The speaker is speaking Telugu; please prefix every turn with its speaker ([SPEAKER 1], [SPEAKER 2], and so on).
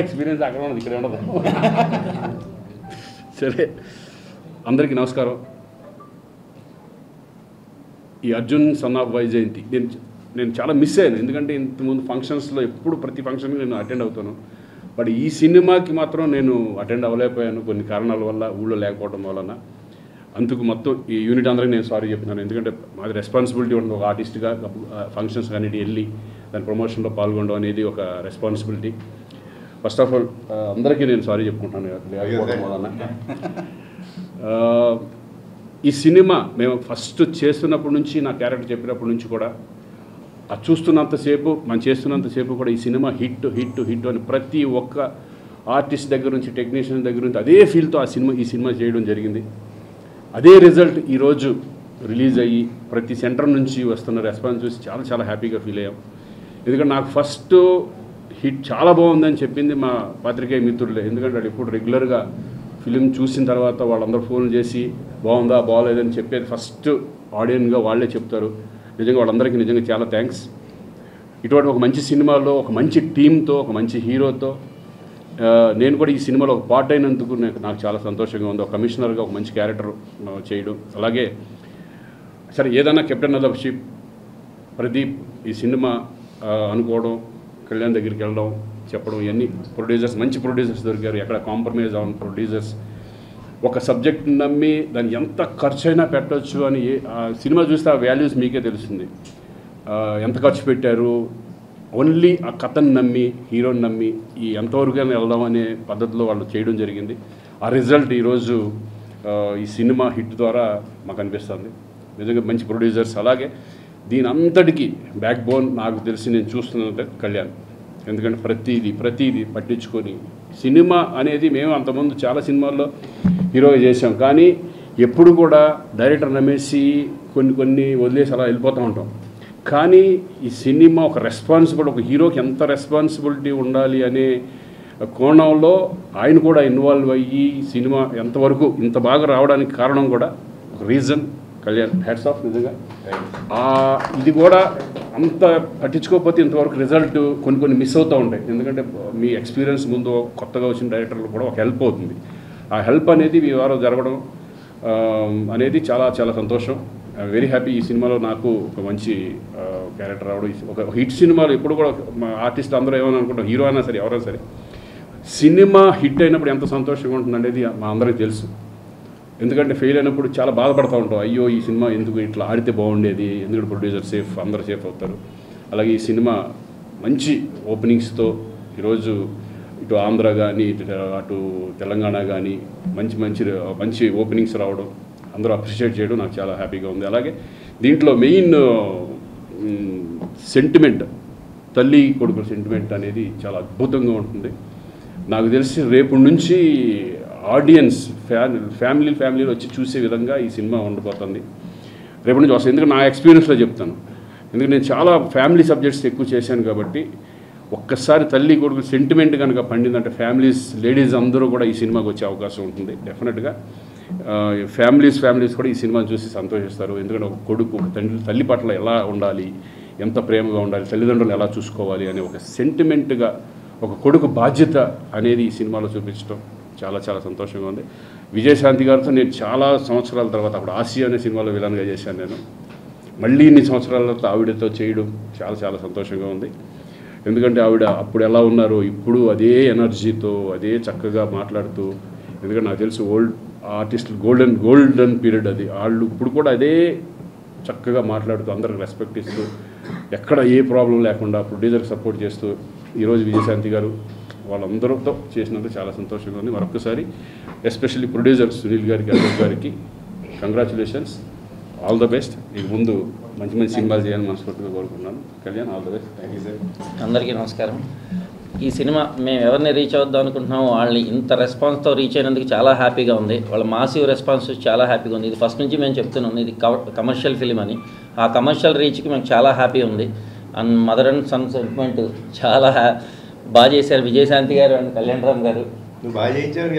[SPEAKER 1] ఎక్స్పీరియన్స్ అక్కడ ఉండదు, ఇక్కడ ఉండదు. సరే, అందరికీ నమస్కారం. ఈ అర్జున్ సన్ ఆఫ్ వైజయంతి నేను చాలా మిస్ అయ్యాను. ఎందుకంటే ఇంతకుముందు ఫంక్షన్స్లో ఎప్పుడు ప్రతి ఫంక్షన్కి నేను అటెండ్ అవుతాను. బట్ ఈ సినిమాకి మాత్రం నేను అటెండ్ అవ్వలేకపోయాను కొన్ని కారణాల వల్ల, ఊళ్ళో లేకపోవడం వలన. అందుకు మొత్తం ఈ యూనిట్ అందరికీ నేను సారీ చెప్తున్నాను. ఎందుకంటే మాది రెస్పాన్సిబిలిటీ ఉంటుంది, ఒక ఆర్టిస్ట్గా ఫంక్షన్స్ కానీ వెళ్ళి దాని ప్రమోషన్లో పాల్గొనడం అనేది ఒక రెస్పాన్సిబిలిటీ. ఫస్ట్ ఆఫ్ ఆల్ అందరికీ నేను సారీ చెప్పుకుంటాను లేకపోవడం వలన. ఈ సినిమా మేము ఫస్ట్ చేస్తున్నప్పటి నుంచి, నా క్యారెక్టర్ చెప్పినప్పటి నుంచి కూడా అది చూస్తున్నంతసేపు, మనం చేస్తున్నంతసేపు కూడా ఈ సినిమా హిట్ హిట్ హిట్ అని ప్రతి ఒక్క ఆర్టిస్ట్ దగ్గర నుంచి, టెక్నీషియన్ దగ్గర నుంచి అదే ఫీల్తో ఈ సినిమా చేయడం జరిగింది. అదే రిజల్ట్ ఈరోజు రిలీజ్ అయ్యి ప్రతి సెంటర్ నుంచి వస్తున్న రెస్పాన్స్ చూసి చాలా చాలా హ్యాపీగా ఫీల్ అయ్యాం. ఎందుకంటే నాకు ఫస్ట్ హిట్ చాలా బాగుందని చెప్పింది మా పాత్రికేయ మిత్రులే. ఎందుకంటే వాళ్ళు ఎప్పుడు రెగ్యులర్గా ఫిలిం చూసిన తర్వాత వాళ్ళందరూ ఫోన్ చేసి బాగుందా బాగోలేదని చెప్పేది ఫస్ట్ ఆడియన్గా వాళ్ళే చెప్తారు. నిజంగా వాళ్ళందరికీ నిజంగా చాలా థ్యాంక్స్. ఇటువంటి ఒక మంచి సినిమాలో, ఒక మంచి టీంతో, ఒక మంచి హీరోతో నేను కూడా ఈ సినిమాలో ఒక పార్ట్ అయినందుకు నాకు చాలా సంతోషంగా ఉంది. ఒక కమిషనర్గా ఒక మంచి క్యారెక్టర్ చేయడం, అలాగే సరే ఏదైనా captain of the ship Pradeep ఈ సినిమా అనుకోవడం, కళ్యాణ్ దగ్గరికి వెళ్ళడం, చెప్పడం, ఇవన్నీ ప్రొడ్యూసర్స్, మంచి ప్రొడ్యూసర్స్ దొరికారు. ఎక్కడ కాంప్రమైజ్ అవ్వని ప్రొడ్యూసర్స్. ఒక సబ్జెక్ట్ నమ్మి దాన్ని ఎంత ఖర్చు అయినా పెట్టవచ్చు అని సినిమా చూస్తే ఆ వాల్యూస్ మీకే తెలుస్తుంది. ఎంత ఖర్చు పెట్టారు, ఓన్లీ ఆ కథను నమ్మి, హీరోని నమ్మి ఈ ఎంతవరకైనా వెళ్దాం అనే పద్ధతిలో వాళ్ళు చేయడం జరిగింది. ఆ రిజల్ట్ ఈరోజు ఈ సినిమా హిట్ ద్వారా మాకు అనిపిస్తుంది. నిజంగా మంచి ప్రొడ్యూసర్స్. అలాగే దీని అంతటికీ బ్యాక్ బోన్ నాకు తెలిసి నేను చూస్తున్నట్టే కళ్యాణ్. ఎందుకంటే ప్రతిదీ పట్టించుకొని సినిమా అనేది మేము అంతకుముందు చాలా సినిమాల్లో హీరోగా చేసాం, కానీ ఎప్పుడు కూడా డైరెక్టర్ నమ్మేసి కొన్ని వదిలేసి అలా వెళ్ళిపోతూ ఉంటాం. కానీ ఈ సినిమా ఒక రెస్పాన్సిబుల్, ఒక హీరోకి ఎంత రెస్పాన్సిబిలిటీ ఉండాలి అనే కోణంలో ఆయన కూడా ఇన్వాల్వ్ అయ్యి సినిమా ఎంతవరకు ఇంత బాగా రావడానికి కారణం కూడా ఒక రీజన్ కళ్యాణ్. Hats off. నిజంగా ఇది కూడా అంత పట్టించుకోకపోతే ఇంతవరకు రిజల్ట్ కొన్ని మిస్ అవుతూ ఉంటాయి. ఎందుకంటే మీ ఎక్స్పీరియన్స్ ముందు కొత్తగా వచ్చిన డైరెక్టర్లు కూడా ఒక హెల్ప్ అవుతుంది. ఆ హెల్ప్ అనేది మీ వారు జరగడం అనేది చాలా చాలా సంతోషం. Very happy. ఈ సినిమాలో నాకు ఒక మంచి క్యారెక్టర్ రావడం. ఒక హిట్ సినిమాలో ఎప్పుడు కూడా మా ఆర్టిస్ట్ అందరూ ఏమైనా అనుకుంటాం, హీరో అయినా సరే ఎవరైనా సరే, సినిమా హిట్ అయినప్పుడు ఎంత సంతోషంగా ఉంటుంది అనేది మా అందరికీ తెలుసు. ఎందుకంటే ఫెయిల్ అయినప్పుడు చాలా బాధపడుతూ ఉంటాం, అయ్యో ఈ సినిమా ఎందుకు ఇట్లా ఆడితే బాగుండేది, ఎందుకంటే ప్రొడ్యూసర్ సేఫ్, అందరూ సేఫ్ అవుతారు. అలాగే ఈ సినిమా మంచి ఓపెనింగ్స్తో ఈరోజు ఇటు ఆంధ్ర కానీ అటు తెలంగాణ కానీ మంచి ఓపెనింగ్స్ రావడం, అందరూ అప్రిషియేట్ చేయడం నాకు చాలా హ్యాపీగా ఉంది. అలాగే దీంట్లో మెయిన్ సెంటిమెంట్, తల్లి కొడుకుల సెంటిమెంట్ అనేది చాలా అద్భుతంగా ఉంటుంది. నాకు తెలిసి రేపు నుంచి ఆడియన్స్ ఫ్యామిలీలో వచ్చి చూసే విధంగా ఈ సినిమా ఉండబోతుంది. రేపటి నుంచి వస్తుంది. ఎందుకంటే నా ఎక్స్పీరియన్స్లో చెప్తాను. ఎందుకంటే నేను చాలా ఫ్యామిలీ సబ్జెక్ట్స్ ఎక్కువ చేశాను కాబట్టి ఒక్కసారి తల్లి కొడుకు సెంటిమెంట్ కనుక పండిందంటే లేడీస్ అందరూ కూడా ఈ సినిమాకి వచ్చే అవకాశం ఉంటుంది. డెఫినెట్గా ఫ్యామిలీస్ కూడా ఈ సినిమాని చూసి సంతోషిస్తారు. ఎందుకంటే ఒక కొడుకు ఒక తల్లి పట్ల ఎలా ఉండాలి, ఎంత ప్రేమగా ఉండాలి, తల్లిదండ్రులు ఎలా చూసుకోవాలి అనే ఒక సెంటిమెంట్గా ఒక కొడుకు బాధ్యత అనేది ఈ సినిమాలో చూపించడం చాలా చాలా సంతోషంగా ఉంది. విజయశాంతి గారితో నేను చాలా సంవత్సరాల తర్వాత అప్పుడు ఆసియా అనే సినిమాలో విలన్గా చేశాను. నేను మళ్ళీ ఇన్ని సంవత్సరాల తర్వాత ఆవిడతో చేయడం చాలా చాలా సంతోషంగా ఉంది. ఎందుకంటే ఆవిడ అప్పుడు ఎలా ఉన్నారో ఇప్పుడు అదే ఎనర్జీతో అదే చక్కగా మాట్లాడుతూ, ఎందుకంటే నాకు తెలుసు ఓల్డ్ ఆర్టిస్టులు గోల్డెన్ పీరియడ్ అది, వాళ్ళు ఇప్పుడు కూడా అదే చక్కగా మాట్లాడుతూ అందరికి రెస్పెక్ట్ ఇస్తూ ఎక్కడ ఏ ప్రాబ్లం లేకుండా ప్రొడ్యూసర్కి సపోర్ట్ చేస్తూ ఈరోజు విజయశాంతి గారు వాళ్ళందరితో చేసినందుకు చాలా సంతోషంగా ఉంది. మరొకసారి ఎస్పెషల్లీ ప్రొడ్యూసర్ సునీల్ గారికి, అశోక్ గారికి కంగ్రాచులేషన్స్, ఆల్ ద బెస్ట్. ఇక ముందు మంచి సినిమాలు చేయాలని మనస్ఫూర్తిగా కోరుకుంటున్నాను. Kalyan, all the best. Thank you sir.
[SPEAKER 2] అందరికీ నమస్కారం. ఈ సినిమా మేము ఎవరిని రీచ్ అవుద్దాం అనుకుంటున్నామో వాళ్ళని ఇంత రెస్పాన్స్తో రీచ్ అయినందుకు చాలా హ్యాపీగా ఉంది. వాళ్ళ మాసివ్ రెస్పాన్స్ చాలా హ్యాపీగా ఉంది. ఇది ఫస్ట్ నుంచి మేము చెప్తున్నాం, ఇది కమర్షియల్ ఫిలిం అని. ఆ కమర్షియల్ రీచ్కి మేము చాలా హ్యాపీ ఉంది. And mother and son sentiment చాలా బాగా చేశారు విజయశాంతి గారు అండ్ కళ్యాణ్ రామ్ గారు.
[SPEAKER 3] బాగా చేయించారు.